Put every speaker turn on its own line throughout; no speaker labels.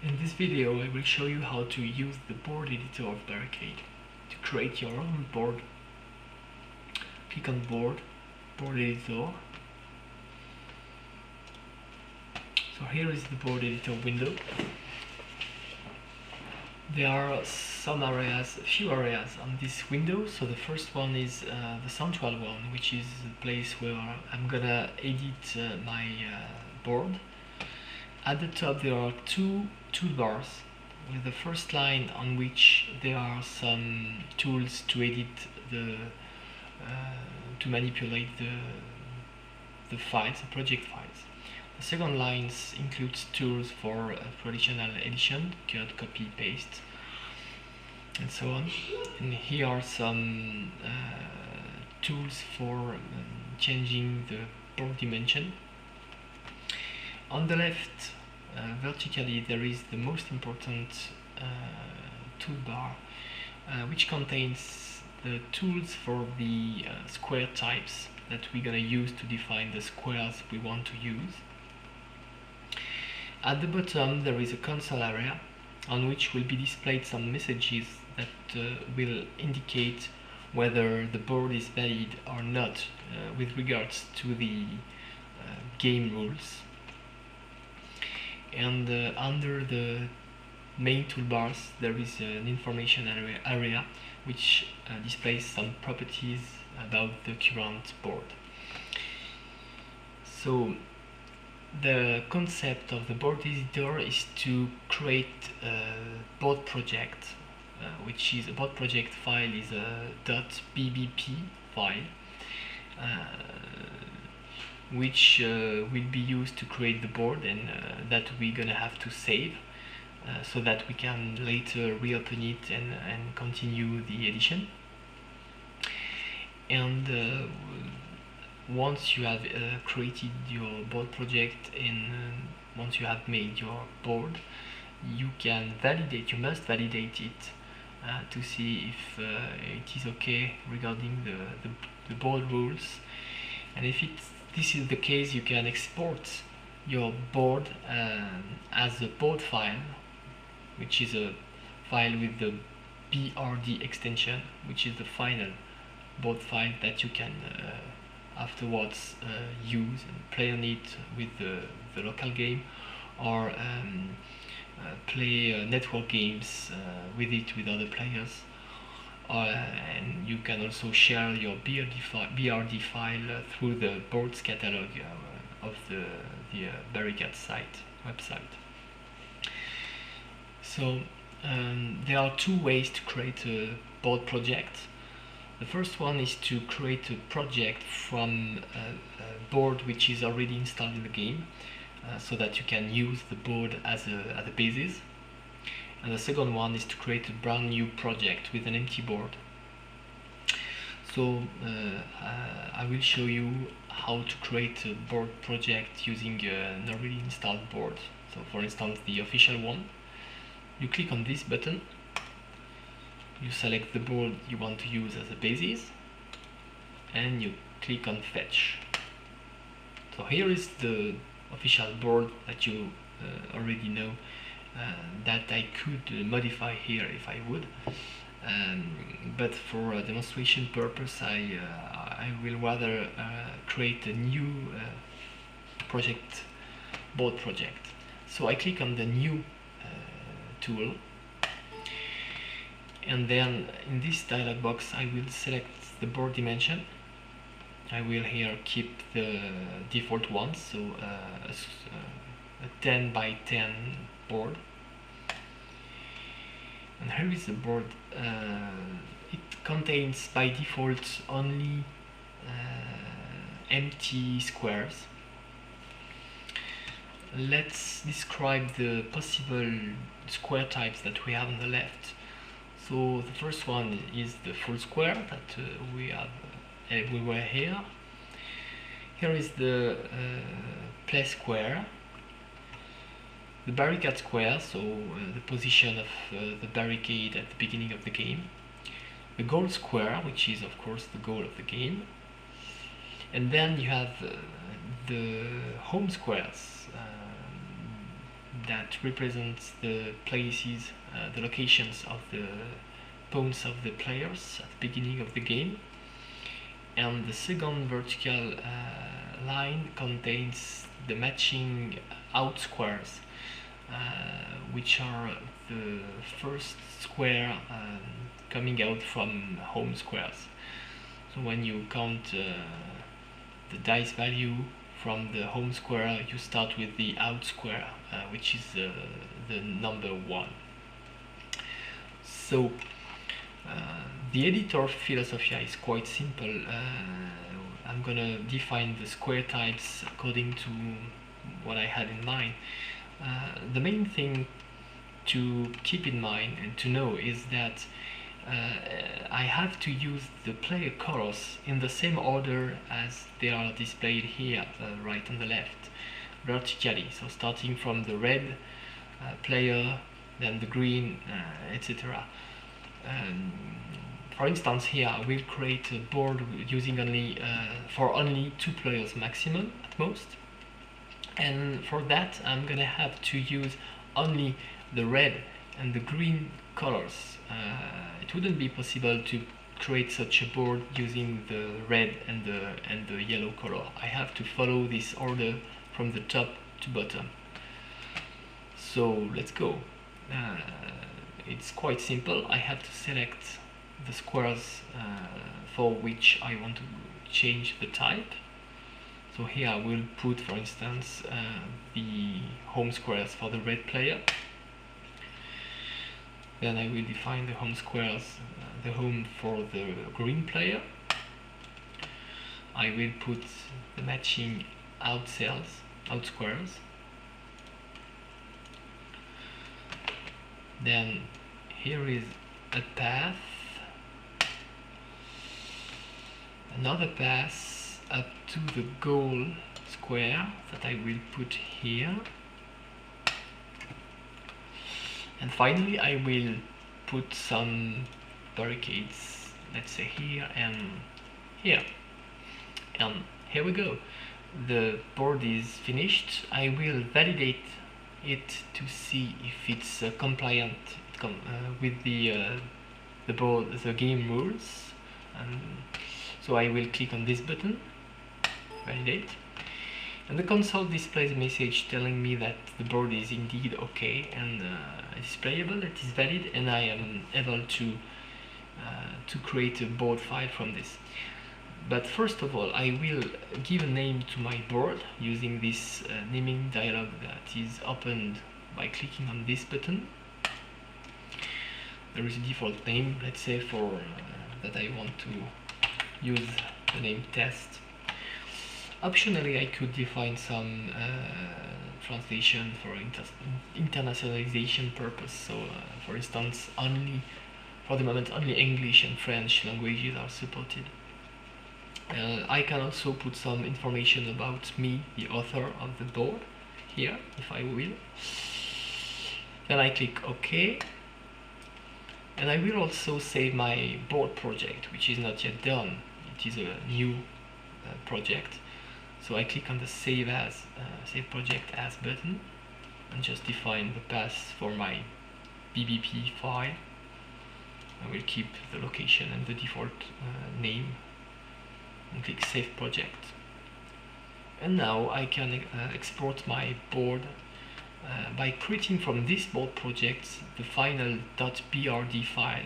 In this video I will show you how to use the board editor of Barricade to create your own board. Click on board editor. So here is the board editor window. There are a few areas on this window. So the first one is the central one, which is the place where I'm gonna edit my board. At the top there are two toolbars, with the first line on which there are some tools to edit to manipulate the files, the project files. The second line includes tools for traditional edition, cut, copy, paste, and so on. And here are some tools for changing the board dimension. On the left, vertically, there is the most important toolbar, which contains the tools for the square types that we're gonna use to define the squares we want to use. At the bottom there is a console area on which will be displayed some messages that will indicate whether the board is valid or not with regards to the game rules. And under the main toolbars there is an information area which displays some properties about the current board. So the concept of the board editor is to create a board project, which is a board project file is a .bbp file, which will be used to create the board, and that we're gonna have to save so that we can later reopen it and continue the edition. And once you have created your board project and once you have made your board, you must validate it to see if it is okay regarding the board rules. And if this is the case, you can export your board as a board file, which is a file with the BRD extension, which is the final board file that you can afterwards use and play on it with the local game, or play network games with it with other players. And you can also share your BRD file through the boards catalog of the Barricade website. So there are two ways to create a board project. The first one is to create a project from a board which is already installed in the game, so that you can use the board as a basis. And the second one is to create a brand new project with an empty board. So I will show you how to create a board project using an already installed board. So for instance, the official one. You click on this button, you select the board you want to use as a basis, and you click on fetch. So here is the official board that you already know, that I could modify here if I would, but for a demonstration purpose I will rather create a new board project. So I click on the new tool, and then in this dialog box I will select the board dimension. I will here keep the default one, so a 10 by 10 board. And here is the board. It contains by default only empty squares. Let's describe the possible square types that we have on the left. So the first one is the full square that we have everywhere here. Here is the play square, the barricade square, so the position of the barricade at the beginning of the game, the goal square, which is of course the goal of the game, and then you have the home squares, that represents the places, the locations of the pawns of the players at the beginning of the game, and the second vertical line contains the matching out squares, which are the first square coming out from home squares. So when you count the dice value from the home square, you start with the out square, which is the number 1. So the editor philosophy is quite simple. I'm gonna define the square types according to what I had in mind. The main thing to keep in mind and to know is that I have to use the player colors in the same order as they are displayed here, right and the left, vertically. So starting from the red player, then the green, etc. For instance, here I will create a board using only 2 players maximum at most, and for that I'm gonna have to use only the red and the green colors. It wouldn't be possible to create such a board using the red and the yellow color. I have to follow this order from the top to bottom. So let's go. It's quite simple. I have to select the squares for which I want to change the type. So here I will put, for instance, the home squares for the red player. Then I will define the home squares, the home for the green player. I will put the matching out cells, out squares. Then here is a path, another path up to the goal square that I will put here. And finally I will put some barricades, let's say here and here. And here we go. The board is finished. I will validate it to see if it's compliant with the game rules. And so I will click on this button, validate. And the console displays a message telling me that the board is indeed okay and displayable, it is valid, and I am able to create a board file from this. But first of all, I will give a name to my board using this naming dialog that is opened by clicking on this button. There is a default name, let's say for that I want to use the name test. Optionally, I could define some translation for internationalization purpose. So, for instance, for the moment, only English and French languages are supported. I can also put some information about me, the author of the board, here, if I will. Then I click OK. And I will also save my board project, which is not yet done. It is a new project. So I click on the Save Project As button and just define the path for my BBP file. I will keep the location and the default name and click Save Project. And now I can export my board by creating from this board project the final .brd file,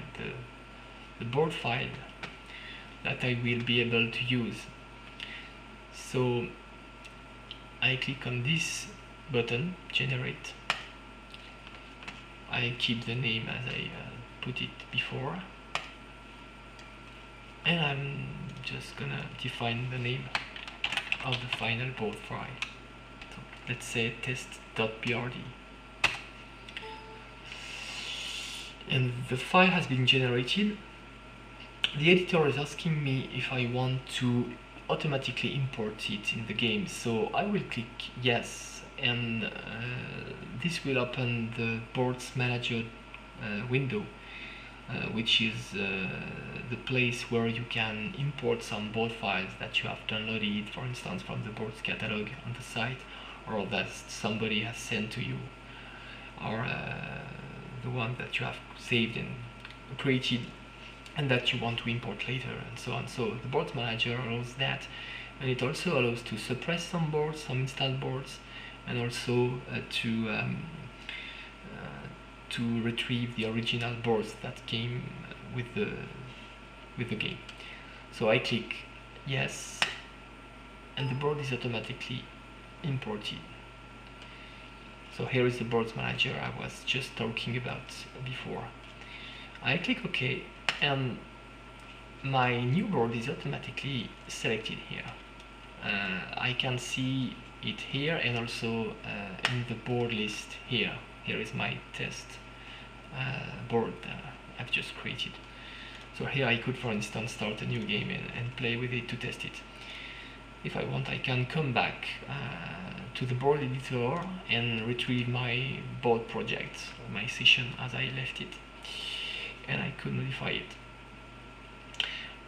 the board file that I will be able to use. So I click on this button, generate. I keep the name as I put it before, and I'm just gonna define the name of the final board file. So let's say test.brd. And the file has been generated. The editor is asking me if I want to automatically import it in the game, so I will click yes, and this will open the boards manager window, which is the place where you can import some board files that you have downloaded, for instance from the boards catalog on the site, or that somebody has sent to you are the ones that you have saved and created and that you want to import later, and so on. So the board manager allows that, and it also allows to suppress some boards, some installed boards, and also to retrieve the original boards that came with the game. So I click yes, and the board is automatically imported. So here is the boards manager I was just talking about before. I click OK, and my new board is automatically selected here. I can see it here, and also in the board list here. Here is my test board I've just created. So here I could, for instance, start a new game and play with it to test it. If I want, I can come back to the board editor and retrieve my board project, my session as I left it, and I could modify it.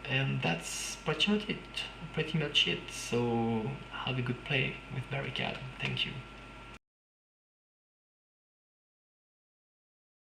And that's pretty much it. So have a good play with Barricade. Thank you.